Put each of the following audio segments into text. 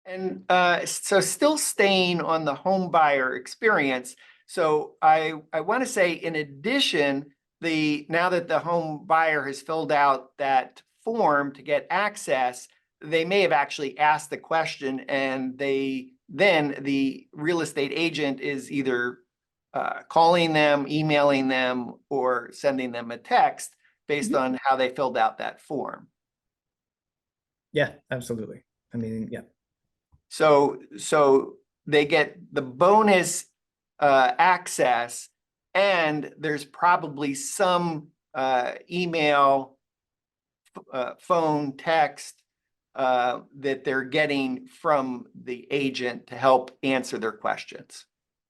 And so still staying on the home buyer experience. So I want to say, in addition, now that the home buyer has filled out that form to get access, they may have actually asked the question, and then the real estate agent is either calling them, emailing them, or sending them a text based on how they filled out that form. Yeah, absolutely. I mean, yeah. So they get the bonus access, and there's probably some email, phone, text that they're getting from the agent to help answer their questions.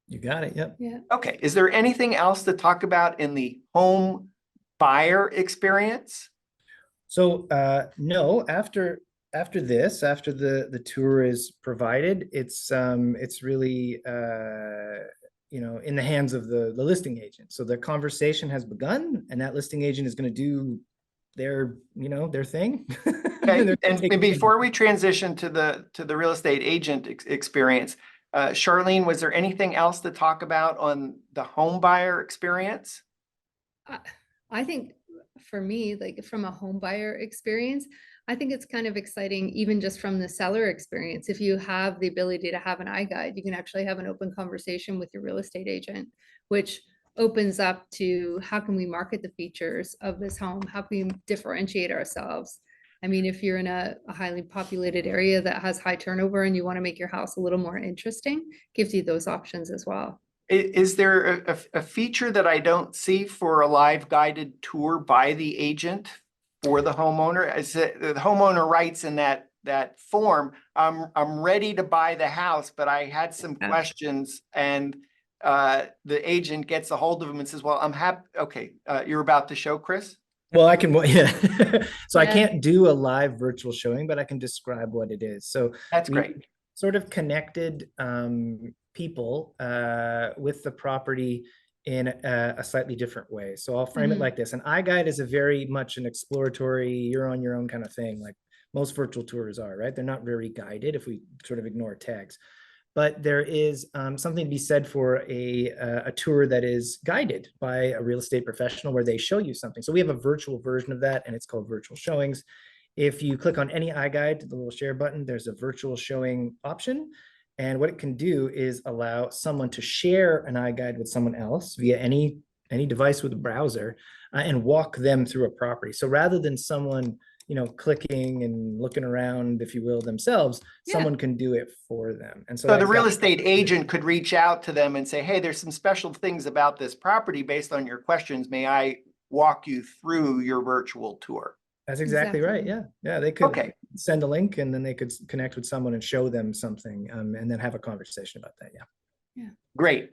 You got it. Yep. Yeah. Okay. Is there anything else to talk about in the home buyer experience? So no, after this, after the tour is provided, it's really in the hands of the listing agent. So the conversation has begun, and that listing agent is going to do their thing. Okay. And before we transition to the real estate agent experience, Charlene, was there anything else to talk about on the home buyer experience? I think for me, like from a home buyer experience, I think it's kind of exciting, even just from the seller experience. If you have the ability to have an iGUIDE, you can actually have an open conversation with your real estate agent, which opens up to how can we market the features of this home? How can we differentiate ourselves? I mean, if you're in a highly populated area that has high turnover and you want to make your house a little more interesting, gives you those options as well. Is there a feature that I don't see for a live guided tour by the agent for the homeowner? Is it the homeowner writes in that form, I'm ready to buy the house, but I had some questions, and the agent gets a hold of him and says, well, I'm happy. Okay. You're about to show, Chris? Well, I can, yeah. So I can't do a live virtual showing, but I can describe what it is. So that's great. Sort of connected people with the property in a slightly different way. So I'll frame it like this. An iGUIDE is a very much an exploratory, you're on your own kind of thing, like most virtual tours are, right? They're not very guided if we sort of ignore tags. But there is something to be said for a tour that is guided by a real estate professional, where they show you something. So we have a virtual version of that, and it's called Virtual Showings. If you click on any iGUIDE, the little share button, there's a virtual showing option. And what it can do is allow someone to share an iGUIDE with someone else via any device with a browser and walk them through a property. So rather than someone clicking and looking around, if you will, themselves, someone can do it for them. And so the real estate agent could reach out to them and say, hey, there's some special things about this property based on your questions. May I walk you through your virtual tour? That's exactly right. Yeah. Yeah. They could send a link, and then they could connect with someone and show them something, and then have a conversation about that. Yeah. Yeah. Great.